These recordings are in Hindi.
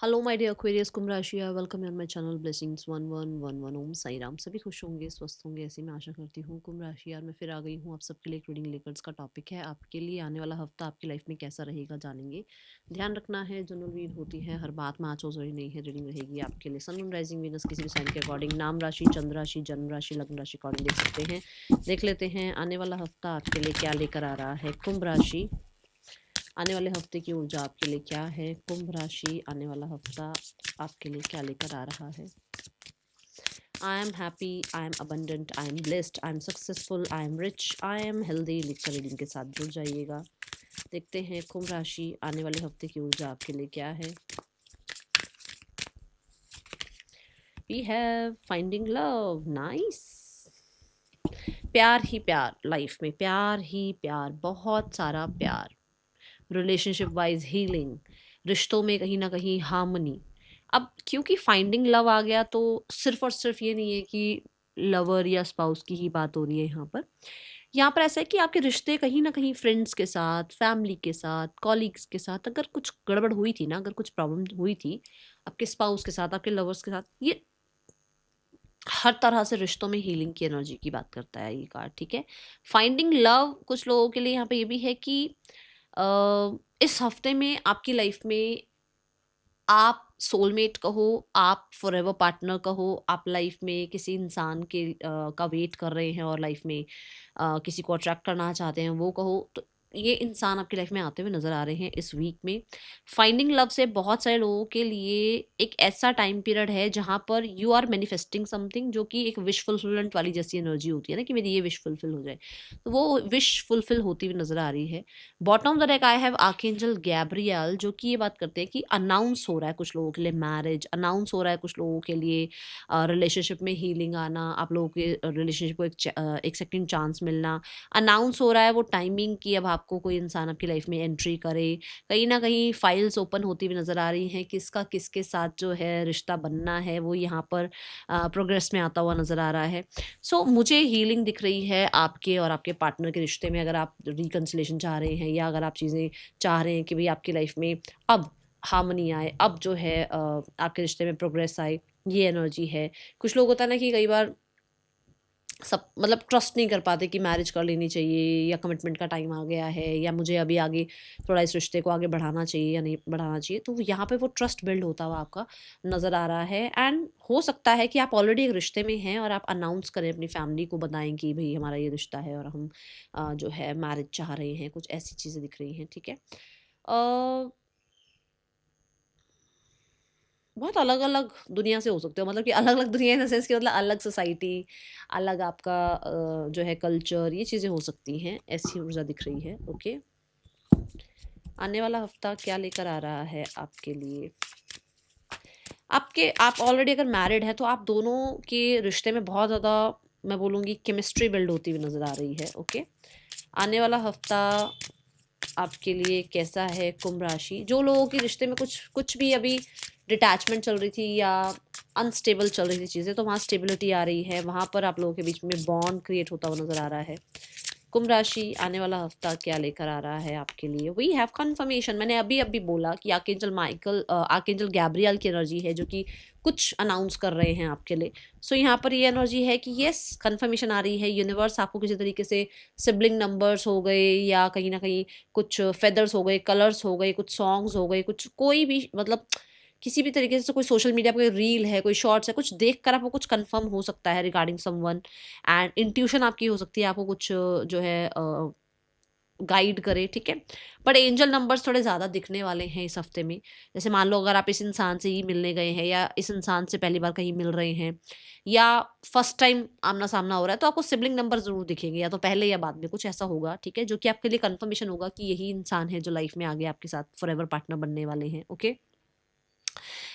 हेलो माय डियर एक्वेरियस कुंभ राशि, welcome on my channel blessings 1111 ओम साई राम। सभी खुश होंगे, स्वस्थ होंगे, ऐसी मैं आशा करती हूँ। कुंभ राशि यार, मैं फिर आ गई हूँ आप सबके लिए एक रीडिंग लेकर। इसका टॉपिक है आपके लिए आने वाला हफ्ता आपकी लाइफ में कैसा रहेगा, जानेंगे। ध्यान रखना है, जनरल रीड होती है, हर बात में आँचो जड़ी नहीं है। रीडिंग रहेगी आपके लिए सन मून राइजिंग वीनस किसी भी साइन के अकॉर्डिंग, नाम राशि, चंद्र राशि, जन्म राशि, लग्न राशि अकॉर्डिंग देख सकते हैं। देख लेते हैं आने वाला हफ्ता आपके लिए क्या लेकर आ रहा है। कुंभ राशि, आने वाले हफ्ते की ऊर्जा आपके लिए क्या है। कुंभ राशि, आने वाला हफ्ता आपके लिए क्या लेकर आ रहा है। I am happy, I am abundant, I am blessed, I am successful, I am rich, I am healthy लिखकर रीडिंग के साथ जुड़ जाइएगा। देखते हैं कुंभ राशि, आने वाले हफ्ते की ऊर्जा आपके लिए क्या है। We have finding love, nice. प्यार ही प्यार, लाइफ में प्यार ही प्यार, बहुत सारा प्यार। रिलेशनशिप वाइज हीलिंग, रिश्तों में कहीं ना कहीं हार्मनी। अब क्योंकि फाइंडिंग लव आ गया तो सिर्फ और सिर्फ ये नहीं है कि लवर या स्पाउस की ही बात हो रही है यहाँ पर। यहाँ पर ऐसा है कि आपके रिश्ते कहीं ना कहीं फ्रेंड्स के साथ, फैमिली के साथ, कॉलीग्स के साथ अगर कुछ गड़बड़ हुई थी ना, अगर कुछ प्रॉब्लम हुई थी आपके स्पाउस के साथ, आपके लवर्स के साथ, ये हर तरह से रिश्तों में हीलिंग की एनर्जी की बात करता है ये कार्ड, ठीक है। फाइंडिंग लव कुछ लोगों के लिए यहाँ पे ये भी है कि इस हफ्ते में आपकी लाइफ में आप सोलमेट कहो, आप फॉरएवर पार्टनर कहो, आप लाइफ में किसी इंसान के का वेट कर रहे हैं और लाइफ में किसी को अट्रैक्ट करना चाहते हैं वो कहो, तो ये इंसान आपकी लाइफ में आते हुए नजर आ रहे हैं इस वीक में। फाइंडिंग लव से बहुत सारे लोगों के लिए एक ऐसा टाइम पीरियड है जहां पर यू आर मैनिफेस्टिंग समथिंग, जो कि एक विश फुलफिलमेंट वाली जैसी एनर्जी होती है ना, कि मेरी ये विश फुलफिल हो जाए, तो वो विश फुलफिल होती हुई नजर आ रही है। Bottom of the deck I have archangel Gabriel, जो कि ये बात करते हैं कि अनाउंस हो रहा है कुछ लोगों के लिए मैरिज, अनाउंस हो रहा है कुछ लोगों के लिए रिलेशनशिप में हीलिंग आना, आप लोगों के रिलेशनशिप को एक सेकंड चांस मिलना। अनाउंस हो रहा है वो टाइमिंग कि अब आपको कोई इंसान आपकी लाइफ में एंट्री करे। कहीं ना कहीं फाइल्स ओपन होती हुई नजर आ रही हैं, किसका किसके साथ जो है रिश्ता बनना है वो यहाँ पर प्रोग्रेस में आता हुआ नजर आ रहा है। सो मुझे हीलिंग दिख रही है आपके और आपके पार्टनर के रिश्ते में। अगर आप रिकन्सिलेशन चाह रहे हैं या अगर आप चीज़ें चाह रहे हैं कि भाई आपकी लाइफ में अब हार्मनी आए, अब जो है आपके रिश्ते में प्रोग्रेस आए, ये एनर्जी है। कुछ लोग होता है ना कि कई बार सब मतलब ट्रस्ट नहीं कर पाते कि मैरिज कर लेनी चाहिए या कमिटमेंट का टाइम आ गया है या मुझे अभी आगे थोड़ा इस रिश्ते को आगे बढ़ाना चाहिए या नहीं बढ़ाना चाहिए, तो यहाँ पे वो ट्रस्ट बिल्ड होता हुआ आपका नज़र आ रहा है। एंड हो सकता है कि आप ऑलरेडी एक रिश्ते में हैं और आप अनाउंस करें, अपनी फैमिली को बताएं कि भाई हमारा ये रिश्ता है और हम जो है मैरिज चाह रहे हैं, कुछ ऐसी चीज़ें दिख रही हैं, ठीक है। बहुत अलग-अलग दुनिया से हो सकते हो, मतलब कि अलग-अलग दुनिया इन द सेंस कि मतलब अलग सोसाइटी, अलग आपका जो है कल्चर, ये चीज़ें हो सकती हैं, ऐसी ऊर्जा दिख रही है, ओके। आने वाला हफ्ता क्या लेकर आ रहा है आपके लिए। आप ऑलरेडी अगर मैरिड हैं तो आप दोनों के रिश्ते में बहुत ज़्यादा, मैं बोलूँगी, केमिस्ट्री बिल्ड होती हुई नज़र आ रही है, ओके। आने वाला हफ्ता आपके लिए कैसा है कुंभ राशि। जो लोगों के रिश्ते में कुछ कुछ भी अभी डिटैचमेंट चल रही थी या अनस्टेबल चल रही थी चीज़ें, तो वहाँ स्टेबिलिटी आ रही है, वहाँ पर आप लोगों के बीच में बॉन्ड क्रिएट होता हुआ नजर आ रहा है। कुंभ राशि, आने वाला हफ्ता क्या लेकर आ रहा है आपके लिए। वी हैव कंफर्मेशन, मैंने अभी अभी बोला कि आर्कएंजल गैब्रियल की एनर्जी है जो कि कुछ अनाउंस कर रहे हैं आपके लिए। सो यहाँ पर ये एनर्जी है कि यस, कंफर्मेशन आ रही है। यूनिवर्स आपको किसी तरीके से सिबलिंग नंबर्स हो गए या कहीं ना कहीं कुछ फेदर्स हो गए, कलर्स हो गए, कुछ सॉन्ग्स हो गए, कुछ कोई भी मतलब किसी भी तरीके से कोई सोशल मीडिया पर कोई रील है, कोई शॉर्ट्स है, कुछ देख कर आपको कुछ कंफर्म हो सकता है रिगार्डिंग समवन। एंड इंट्यूशन आपकी हो सकती है, आपको कुछ जो है गाइड करे, ठीक है। बट एंजल नंबर्स थोड़े ज़्यादा दिखने वाले हैं इस हफ्ते में। जैसे मान लो अगर आप इस इंसान से ही मिलने गए हैं या इस इंसान से पहली बार कहीं मिल रहे हैं या फर्स्ट टाइम आमना सामना हो रहा है, तो आपको सिबलिंग नंबर जरूर दिखेंगे, या तो पहले या बाद में कुछ ऐसा होगा, ठीक है, जो कि आपके लिए कंफर्मेशन होगा कि यही इंसान है जो लाइफ में आगे आपके साथ फॉरएवर पार्टनर बनने वाले हैं, ओके।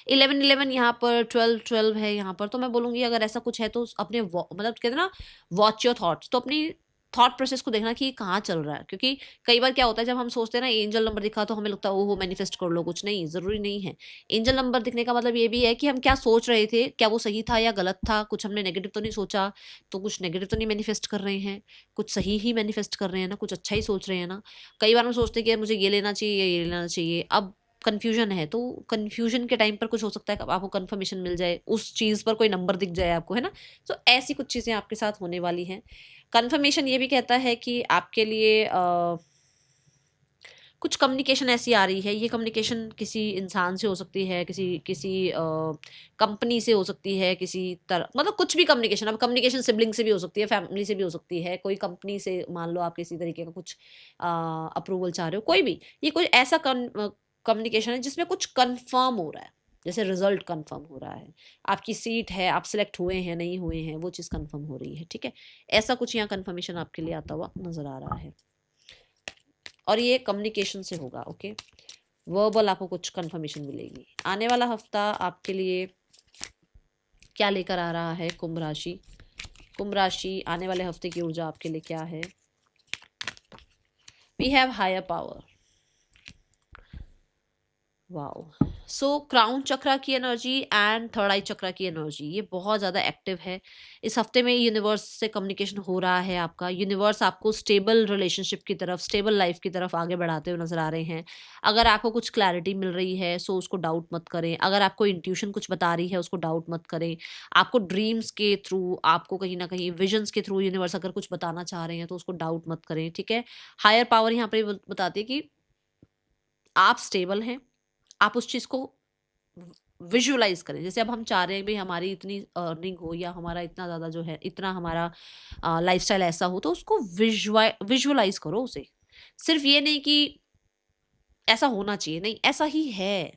11-11 यहाँ पर, 12-12 है यहाँ पर, तो मैं बोलूँगी अगर ऐसा कुछ है तो अपने मतलब कहते हैं ना, वॉच योर थॉट्स, तो अपनी थॉट प्रोसेस को देखना कि ये कहाँ चल रहा है। क्योंकि कई बार क्या होता है, जब हम सोचते हैं ना एंजल नंबर दिखा तो हमें लगता है ओहो मैनिफेस्ट कर लो, कुछ नहीं, ज़रूरी नहीं है। एंजल नंबर दिखने का मतलब ये भी है कि हम क्या सोच रहे थे, क्या वो सही था या गलत था, कुछ हमने नेगेटिव तो नहीं सोचा, तो कुछ नेगेटिव तो नहीं मैनिफेस्ट कर रहे हैं, कुछ सही ही मैनिफेस्ट कर रहे हैं ना, कुछ अच्छा ही सोच रहे हैं ना। कई बार हम सोचते हैं कि यार मुझे ये लेना चाहिए या ये लेना चाहिए। अब कन्फ्यूजन है, तो कन्फ्यूजन के टाइम पर कुछ हो सकता है कि आपको कन्फर्मेशन मिल जाए, उस चीज़ पर कोई नंबर दिख जाए आपको, है ना। तो ऐसी कुछ चीज़ें आपके साथ होने वाली हैं। कन्फर्मेशन ये भी कहता है कि आपके लिए कुछ कम्युनिकेशन ऐसी आ रही है, ये कम्युनिकेशन किसी इंसान से हो सकती है, किसी किसी कंपनी से हो सकती है, किसी तरह, मतलब कुछ भी कम्युनिकेशन। अब कम्युनिकेशन सिबलिंग से भी हो सकती है, फैमिली से भी हो सकती है, कोई कंपनी से मान लो आप किसी तरीके का कुछ अप्रूवल चाह रहे हो, कोई भी, ये कोई ऐसा कम्युनिकेशन है जिसमें कुछ कंफर्म हो रहा है, जैसे रिजल्ट कंफर्म हो रहा है, आपकी सीट है, आप सिलेक्ट हुए हैं नहीं हुए हैं, वो चीज़ कंफर्म हो रही है, ठीक है। ऐसा कुछ यहाँ कंफर्मेशन आपके लिए आता हुआ नजर आ रहा है, और ये कम्युनिकेशन से होगा, ओके। वर्बल आपको कुछ कंफर्मेशन मिलेगी। आने वाला हफ्ता आपके लिए क्या लेकर आ रहा है कुंभ राशि। कुंभ राशि आने वाले हफ्ते की ऊर्जा आपके लिए क्या है। We have higher power, wow. So crown chakra की energy and third eye chakra की एनर्जी, ये बहुत ज़्यादा एक्टिव है इस हफ्ते में। यूनिवर्स से कम्युनिकेशन हो रहा है आपका, यूनिवर्स आपको स्टेबल रिलेशनशिप की तरफ, स्टेबल लाइफ की तरफ आगे बढ़ाते हुए नजर आ रहे हैं। अगर आपको कुछ क्लैरिटी मिल रही है सो उसको डाउट मत करें, अगर आपको इंट्यूशन कुछ बता रही है उसको डाउट मत करें। आपको ड्रीम्स के थ्रू, आपको कहीं ना कहीं विजन्स के थ्रू यूनिवर्स अगर कुछ बताना चाह रहे हैं तो उसको डाउट मत करें, ठीक है। हायर पावर यहाँ पर बताती है कि आप स्टेबल हैं, आप उस चीज़ को विजुअलाइज करें। जैसे अब हम चाह रहे हैं भाई हमारी इतनी अर्निंग हो, या हमारा इतना ज़्यादा जो है, इतना हमारा लाइफस्टाइल ऐसा हो, तो उसको विजुअलाइज करो उसे। सिर्फ ये नहीं कि ऐसा होना चाहिए, नहीं, ऐसा ही है,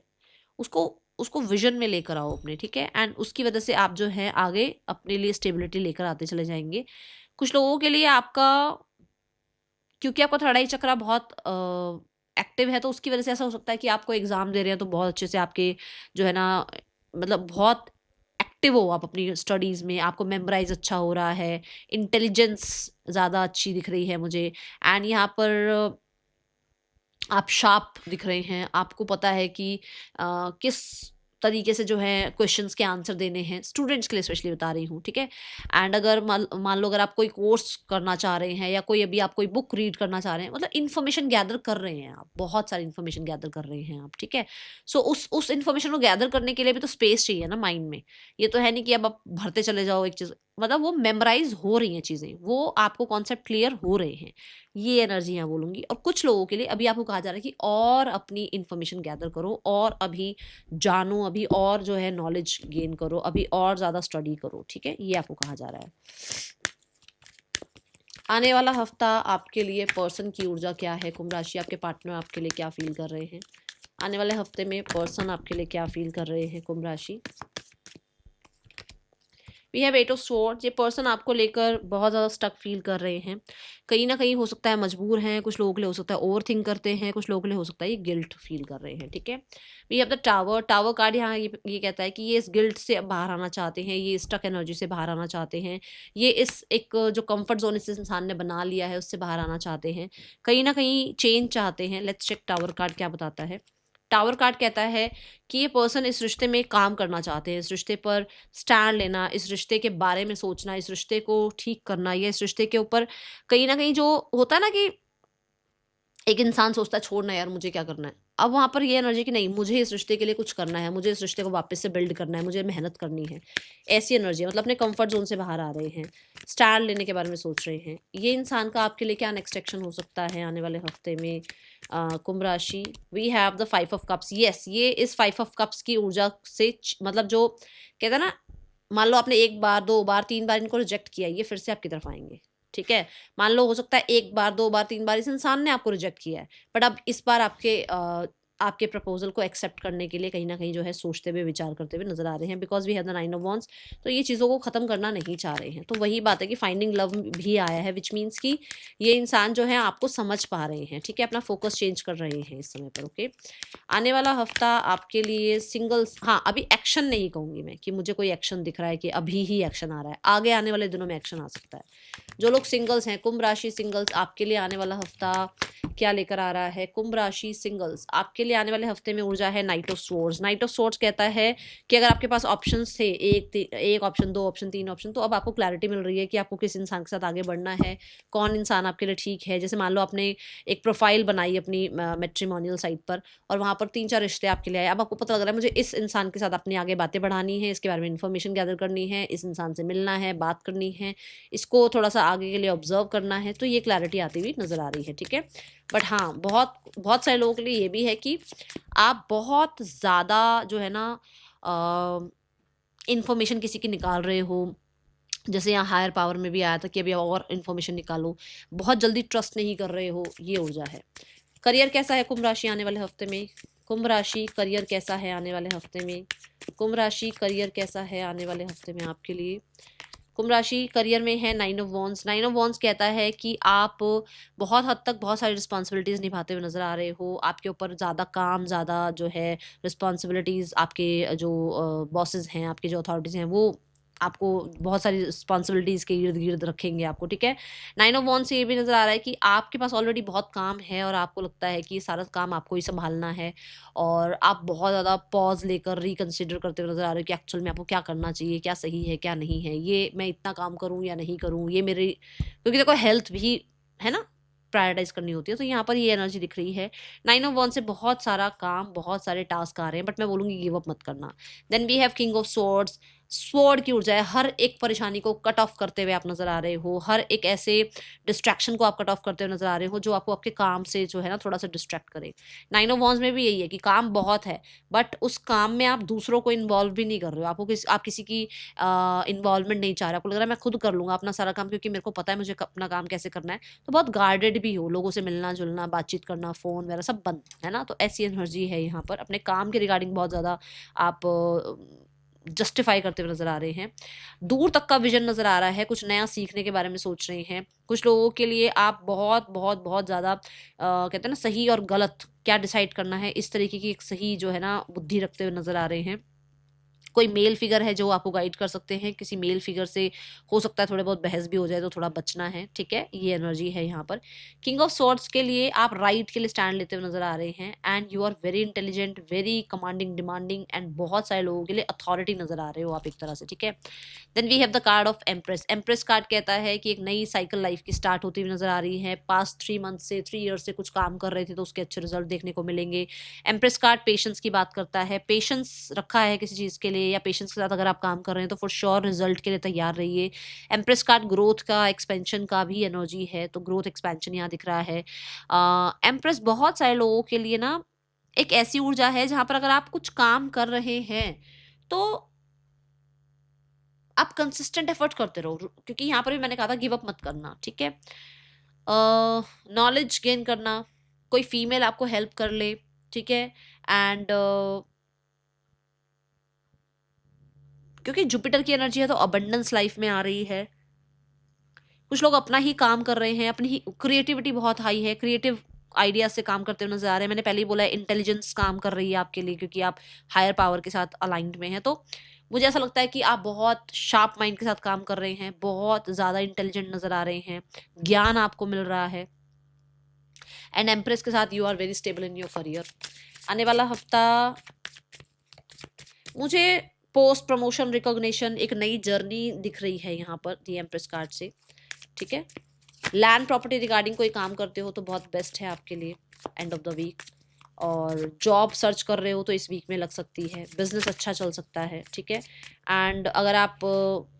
उसको उसको विजन में लेकर आओ अपने, ठीक है। एंड उसकी वजह से आप जो है आगे अपने लिए स्टेबिलिटी लेकर आते चले जाएंगे। कुछ लोगों के लिए आपका, क्योंकि आपका थर्ड आई चक्रा बहुत एक्टिव है, तो उसकी वजह से ऐसा हो सकता है कि आपको एग्जाम दे रहे हैं तो बहुत अच्छे से आपके जो है ना, मतलब बहुत एक्टिव हो आप अपनी स्टडीज़ में, आपको मेमोराइज अच्छा हो रहा है, इंटेलिजेंस ज़्यादा अच्छी दिख रही है मुझे। एंड यहाँ पर आप शार्प दिख रहे हैं, आपको पता है कि किस तरीके से जो है क्वेश्चंस के आंसर देने हैं, स्टूडेंट्स के लिए स्पेशली बता रही हूँ, ठीक है। एंड अगर मान लो अगर आप कोई कोर्स करना चाह रहे हैं, या कोई अभी आप कोई बुक रीड करना चाह रहे हैं, मतलब इन्फॉर्मेशन गैदर कर रहे हैं आप, बहुत सारी इन्फॉर्मेशन गैदर कर रहे हैं आप, ठीक है। सो उस इन्फॉर्मेशन को गैदर करने के लिए भी तो स्पेस चाहिए ना माइंड में। ये तो है नहीं कि अब आप भरते चले जाओ एक चीज़, मतलब वो मेमोराइज हो रही हैं चीज़ें, वो आपको कॉन्सेप्ट क्लियर हो रहे हैं, ये एनर्जी यहाँ बोलूँगी। और कुछ लोगों के लिए अभी आपको कहा जा रहा है कि और अपनी इन्फॉर्मेशन गैदर करो, और अभी जानो, अभी और जो है नॉलेज गेन करो, अभी और ज़्यादा स्टडी करो, ठीक है, ये आपको कहा जा रहा है। आने वाला हफ्ता आपके लिए पर्सन की ऊर्जा क्या है कुंभ राशि, आपके पार्टनर आपके लिए क्या फील कर रहे हैं। आने वाले हफ्ते में पर्सन आपके लिए क्या फील कर रहे हैं कुंभ राशि। We have eight of swords, ये पर्सन आपको लेकर बहुत ज़्यादा स्टक फील कर रहे हैं, कहीं ना कहीं हो सकता है मजबूर हैं, कुछ लोगों के लिए हो सकता है ओवर थिंक करते हैं, कुछ लोगों के लिए हो सकता है ये गिल्ट फील कर रहे हैं, ठीक है। We have the tower, tower card यहाँ ये कहता है कि ये इस गिल्ट से बाहर आना चाहते हैं, ये स्टक एनर्जी से बाहर आना चाहते हैं, ये इस एक जो कंफर्ट जोन इस इंसान ने बना लिया है उससे बाहर आना चाहते हैं, कहीं ना कहीं चेंज चाहते हैं। लेट्स चेक टावर कार्ड क्या बताता है। टावर कार्ड कहता है कि ये पर्सन इस रिश्ते में काम करना चाहते हैं, इस रिश्ते पर स्टैंड लेना, इस रिश्ते के बारे में सोचना, इस रिश्ते को ठीक करना, या इस रिश्ते के ऊपर कहीं ना कहीं जो होता है ना कि एक इंसान सोचता है छोड़ना यार मुझे क्या करना है, अब वहाँ पर ये एनर्जी कि नहीं मुझे इस रिश्ते के लिए कुछ करना है, मुझे इस रिश्ते को वापस से बिल्ड करना है, मुझे मेहनत करनी है, ऐसी एनर्जी है। मतलब अपने कंफर्ट जोन से बाहर आ रहे हैं, स्टैंड लेने के बारे में सोच रहे हैं। ये इंसान का आपके लिए क्या नेक्स्ट एक्शन हो सकता है आने वाले हफ्ते में कुंभ राशि। We have the 5 of cups, yes, ये इस 5 ऑफ कप्स की ऊर्जा से मतलब जो कहते हैं ना, मान लो आपने एक बार, दो बार, तीन बार इनको रिजेक्ट किया, ये फिर से आपकी तरफ आएंगे, ठीक है। मान लो हो सकता है एक बार, दो बार, तीन बार इस इंसान ने आपको रिजेक्ट किया है, बट अब इस बार आपके प्रपोजल को एक्सेप्ट करने के लिए कहीं ना कहीं जो है सोचते हुए, विचार करते हुए नजर आ रहे हैं, because we have the 9 of wands. तो ये चीज़ों को ख़त्म करना नहीं चाह रहे हैं, तो वही बात है कि फाइंडिंग लव भी आया है, विच मीन्स कि ये इंसान जो है आपको समझ पा रहे हैं, ठीक है, अपना फोकस चेंज कर रहे हैं इस समय पर, ओके। आने वाला हफ्ता आपके लिए सिंगल्स, हाँ अभी एक्शन नहीं कहूँगी मैं कि मुझे कोई एक्शन दिख रहा है कि अभी ही एक्शन आ रहा है, आगे आने वाले दिनों में एक्शन आ सकता है। जो लोग सिंगल्स हैं, कुंभ राशि सिंगल्स, आपके लिए आने वाला हफ्ता क्या लेकर आ रहा है। कुंभ राशि सिंगल्स, आपके लिए लिए आने वाले हफ्ते में ऊर्जा है night of swords. Night of swords कहता है कि अगर आपके पास ऑप्शंस थे, एक ऑप्शन, दो ऑप्शन, तीन ऑप्शन, तो अब आपको क्लैरिटी मिल रही है कि आपको किस इंसान के साथ आगे बढ़ना है, कौन इंसान आपके लिए ठीक है। जैसे मान लो आपने एक प्रोफाइल बनाई अपनी मैट्रिमोनियल साइट पर और वहाँ पर 3-4 रिश्ते आपके लिए आए। अब आपको पता लग रहा है मुझे इस इंसान के साथ अपनी आगे बातें बढ़ानी है, इसके बारे में इन्फॉर्मेशन गैदर करनी है, इस इंसान से मिलना है, बात करनी है, इसको थोड़ा सा आगे के लिए ऑब्जर्व करना है। तो ये क्लैरिटी आती हुई नजर आ रही है, ठीक है। बट हाँ, बहुत बहुत सारे लोगों के लिए ये भी है कि आप बहुत ज़्यादा जो है ना इंफॉर्मेशन किसी की निकाल रहे हो। जैसे यहाँ हायर पावर में भी आया था कि अभी और इन्फॉर्मेशन निकालो, बहुत जल्दी ट्रस्ट नहीं कर रहे हो, ये ऊर्जा है। करियर कैसा है कुंभ राशि आने वाले हफ्ते में? कुंभ राशि करियर कैसा है आने वाले हफ्ते में? कुंभ राशि करियर कैसा है आने वाले हफ्ते में आपके लिए? कुंभ राशि करियर में है 9 ऑफ वॉन्ड्स। 9 ऑफ वॉन्ड्स कहता है कि आप बहुत हद तक बहुत सारी रिस्पॉन्सिबिलिटीज़ निभाते हुए नजर आ रहे हो। आपके ऊपर ज़्यादा काम, ज़्यादा जो है रिस्पॉन्सिबिलिटीज़, आपके जो बॉसेस हैं, आपके जो अथॉरिटीज़ हैं, वो आपको बहुत सारी रिस्पॉन्सिबिलिटीज़ के इर्द गिर्द रखेंगे आपको, ठीक है। 9 ऑफ वॉन्ड्स से ये भी नज़र आ रहा है कि आपके पास ऑलरेडी बहुत काम है और आपको लगता है कि ये सारा काम आपको ही संभालना है और आप बहुत ज़्यादा पॉज लेकर रिकंसिडर करते हुए नज़र आ रहे हो कि एक्चुअल में आपको क्या करना चाहिए, क्या सही है, क्या नहीं है, ये मैं इतना काम करूँ या नहीं करूँ, ये मेरी, क्योंकि देखो हेल्थ भी है ना, प्रायोरिटाइज करनी होती है। तो यहाँ पर ये एनर्जी दिख रही है। 9 ऑफ वॉन्ड्स से बहुत सारा काम, बहुत सारे टास्क आ रहे हैं, बट मैं बोलूँगी गिव अप मत करना। Then we have king of swords. Sword की ऊर्जा है, हर एक परेशानी को कट ऑफ करते हुए आप नजर आ रहे हो, हर एक ऐसे डिस्ट्रैक्शन को आप कट ऑफ करते हुए नजर आ रहे हो जो आपको आपके काम से जो है ना थोड़ा सा डिस्ट्रैक्ट करे। 9 ऑफ वॉन्ड्स में भी यही है कि काम बहुत है, बट उस काम में आप दूसरों को इन्वॉल्व भी नहीं कर रहे हो। आप किसी की इन्वॉल्वमेंट नहीं चाह रहे, आपको लग रहा है मैं खुद कर लूंगा अपना सारा काम, क्योंकि मेरे को पता है मुझे अपना काम कैसे करना है। तो बहुत गार्डेड भी हो, लोगों से मिलना जुलना, बातचीत करना, फोन वगैरह सब बंद है ना। तो ऐसी एनर्जी है यहाँ पर। अपने काम के रिगार्डिंग बहुत ज़्यादा आप जस्टिफाई करते हुए नजर आ रहे हैं। दूर तक का विजन नजर आ रहा है, कुछ नया सीखने के बारे में सोच रहे हैं। कुछ लोगों के लिए आप बहुत बहुत बहुत ज़्यादा कहते हैं ना सही और गलत क्या डिसाइड करना है, इस तरीके की एक सही जो है ना बुद्धि रखते हुए नजर आ रहे हैं। कोई मेल फिगर है जो आपको गाइड कर सकते हैं, किसी मेल फिगर से हो सकता है थोड़े बहुत बहस भी हो जाए, तो थोड़ा बचना है, ठीक है। ये एनर्जी है यहाँ पर। किंग ऑफ स्वॉर्ड्स के लिए आप राइट के लिए स्टैंड लेते हुए नजर आ रहे हैं and you are very intelligent, very commanding, demanding and बहुत सारे लोगों के लिए अथॉरिटी नजर आ रहे हो आप एक तरह से, ठीक है। Then we have the card of empress. Empress card कहता है कि एक नई साइकिल लाइफ की स्टार्ट होती हुई नजर आ रही है। पास्ट 3 मंथ से 3 ईयर से कुछ काम कर रहे थे तो उसके अच्छे रिजल्ट देखने को मिलेंगे। एम्प्रेस कार्ड पेशेंस की बात करता है, पेशेंस रखा है किसी चीज़ के लिए या पेशेंस के साथ अगर आप काम कर रहे हैं तो फॉर श्योर रिजल्ट के लिए तैयार रहिए। एम्प्रेस कार्ड ग्रोथ का, एक्सपेंशन का भी एनर्जी है, तो ग्रोथ एक्सपेंशन यहाँ दिख रहा है। एम्प्रेस बहुत सारे लोगों के लिए ना एक ऐसी ऊर्जा है जहां पर अगर आप कुछ काम कर रहे हैं तो आप कंसिस्टेंट एफर्ट करते रहो, क्योंकि यहाँ पर भी मैंने कहा था गिव अप मत करना, ठीक है। नॉलेज गेन करना, कोई फीमेल आपको हेल्प कर ले, ठीक है। एंड क्योंकि जुपिटर की एनर्जी है तो अबंडेंस लाइफ में आ रही है। कुछ लोग अपना ही काम कर रहे हैं, अपनी ही क्रिएटिविटी बहुत हाई है, क्रिएटिव आइडिया से काम करते हुए नजर आ रहे हैं। मैंने पहले ही बोला इंटेलिजेंस काम कर रही है आपके लिए, क्योंकि आप हायर पावर के साथ अलाइंड में हैं। तो मुझे ऐसा लगता है कि आप बहुत शार्प माइंड के साथ काम कर रहे हैं, बहुत ज़्यादा इंटेलिजेंट नजर आ रहे हैं, ज्ञान आपको मिल रहा है। एंड एम्प्रेस के साथ you are very stable in your career. आने वाला हफ्ता मुझे पोस्ट प्रमोशन, रिकॉग्निशन, एक नई जर्नी दिख रही है यहाँ पर दी एम्प्रेस कार्ड से, ठीक है। लैंड प्रॉपर्टी रिगार्डिंग कोई काम करते हो तो बहुत बेस्ट है आपके लिए एंड ऑफ द वीक। और जॉब सर्च कर रहे हो तो इस वीक में लग सकती है, बिजनेस अच्छा चल सकता है, ठीक है। एंड अगर आप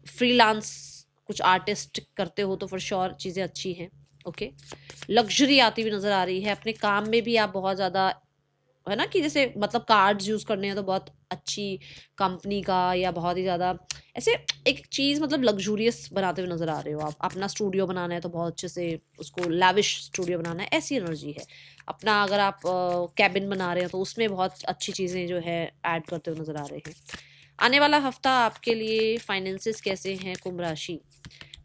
फ्रीलांस कुछ आर्टिस्ट करते हो तो फॉर श्योर चीज़ें अच्छी हैं, ओके। लग्जरी आती हुई नज़र आ रही है, अपने काम में भी आप बहुत ज़्यादा है ना कि जैसे मतलब कार्ड्स यूज़ करने हैं तो बहुत अच्छी कंपनी का या बहुत ही ज़्यादा ऐसे एक चीज़ मतलब लग्जूरियस बनाते हुए नज़र आ रहे हो आप। अपना स्टूडियो बनाना है तो बहुत अच्छे से उसको लैविश स्टूडियो बनाना है, ऐसी एनर्जी है। अपना अगर आप कैबिन बना रहे हो तो उसमें बहुत अच्छी चीज़ें जो है ऐड करते हुए नज़र आ रहे हैं। आने वाला हफ्ता आपके लिए फाइनेंसिस कैसे हैं कुंभ राशि?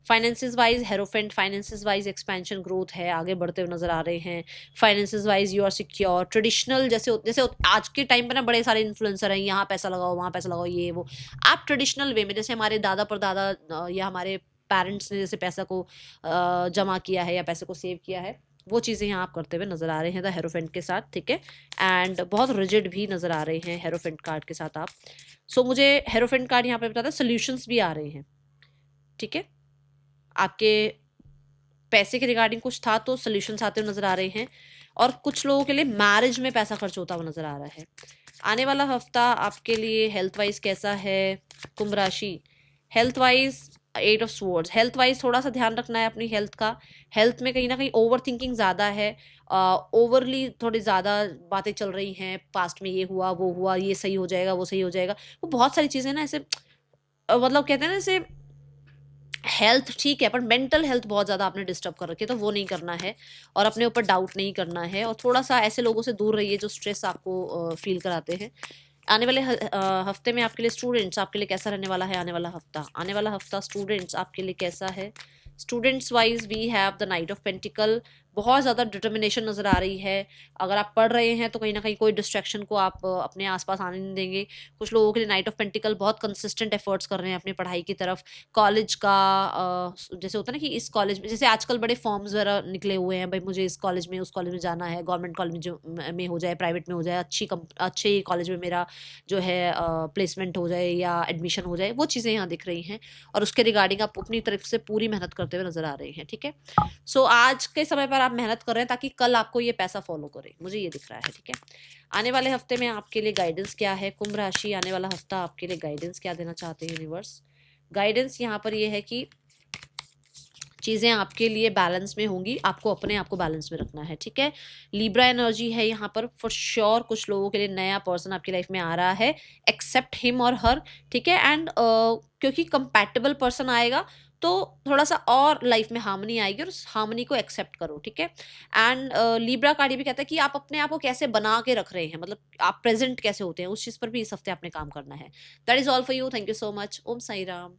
Finances wise hierophant, finances wise expansion, growth है, आगे बढ़ते हुए नजर आ रहे हैं। Finances wise you are secure, traditional जैसे जैसे आज के टाइम पे ना बड़े सारे इन्फ्लुएंसर हैं, यहाँ पैसा लगाओ वहाँ पैसा लगाओ ये वो। आप ट्रेडिशनल वे में जैसे हमारे दादा परदादा या हमारे पेरेंट्स ने जैसे पैसा को जमा किया है या पैसे को सेव किया है, वो चीज़ें यहाँ आप करते हुए नजर आ रहे हैं द हेरोफेंट के साथ, ठीक है। एंड बहुत रिजिड भी नजर आ रहे हैं हेरोफेंट कार्ड के साथ आप। सो मुझे हेरोफेंट कार्ड यहाँ पे बताता है सोल्यूशंस भी आ रहे हैं, ठीक है। आपके पैसे के रिगार्डिंग कुछ था तो सोल्यूशंस आते हुए नजर आ रहे हैं, और कुछ लोगों के लिए मैरिज में पैसा खर्च होता हुआ नजर आ रहा है। आने वाला हफ्ता आपके लिए हेल्थ वाइज कैसा है कुंभ राशि? Health wise 8 of swords, health wise थोड़ा सा ध्यान रखना है अपनी हेल्थ का। हेल्थ में कहीं ना कहीं ओवर थिंकिंग ज़्यादा है, ओवरली थोड़ी ज़्यादा बातें चल रही हैं, पास्ट में ये हुआ वो हुआ, ये सही हो जाएगा वो सही हो जाएगा, वो बहुत सारी चीज़ें ना ऐसे मतलब कहते हैं ना ऐसे। हेल्थ ठीक है पर मेंटल हेल्थ बहुत ज़्यादा आपने डिस्टर्ब कर रखी है, तो वो नहीं करना है, और अपने ऊपर डाउट नहीं करना है, और थोड़ा सा ऐसे लोगों से दूर रहिए जो स्ट्रेस आपको फील कराते हैं। आने वाले हफ्ते में आपके लिए स्टूडेंट्स, आपके लिए कैसा रहने वाला है आने वाला हफ्ता? आने वाला हफ्ता स्टूडेंट्स आपके लिए कैसा है? Students wise we have the knight of pentacle. बहुत ज़्यादा डिटर्मिनेशन नज़र आ रही है। अगर आप पढ़ रहे हैं तो कहीं ना कहीं कोई डिस्ट्रैक्शन को आप अपने आसपास आने नहीं देंगे। कुछ लोगों के लिए नाइट ऑफ पेंटिकल बहुत कंसिस्टेंट एफर्ट्स कर रहे हैं अपनी पढ़ाई की तरफ। कॉलेज का जैसे होता है ना कि इस कॉलेज में, जैसे आजकल बड़े फॉर्म्स वगैरह निकले हुए हैं, भाई मुझे इस कॉलेज में उस कॉलेज में जाना है, गवर्नमेंट कॉलेज में हो जाए, प्राइवेट में हो जाए, अच्छे कॉलेज में मेरा जो है प्लेसमेंट हो जाए या एडमिशन हो जाए, वो चीज़ें यहाँ दिख रही हैं, और उसके रिगार्डिंग आप अपनी तरफ से पूरी मेहनत करते हुए नजर आ रहे हैं, ठीक है। सो आज के समय पर आप मेहनत कर रहे हैं ताकि कल आपको ये पैसा फॉलो करे, मुझे ये दिख रहा है, ठीक है। आने वाले हफ्ते में आपके लिए गाइडेंस क्या है कुंभ राशि? आने वाला हफ्ता आपके लिए गाइडेंस क्या देना चाहते हैं यूनिवर्स? गाइडेंस यहाँ पर ये है कि चीज़ें आपके लिए बैलेंस में होंगी, आपको अपने आप को बैलेंस में रखना है, ठीक है। लिब्रा एनर्जी है यहाँ पर फॉर श्योर। कुछ लोगों के लिए नया पर्सन आपकी लाइफ में आ रहा है, एक्सेप्ट हिम और हर, ठीक है। एंड क्योंकि कंपैटिबल पर्सन आएगा तो थोड़ा सा और लाइफ में हार्मनी आएगी, और उस हार्मनी को एक्सेप्ट करो, ठीक है। एंड लिब्रा कार्ड ये भी कहता है कि आप अपने आप को कैसे बना के रख रहे हैं, मतलब आप प्रेजेंट कैसे होते हैं, उस चीज़ पर भी इस हफ्ते आपने काम करना है। That is all for you. Thank you so much. Om Sai Ram.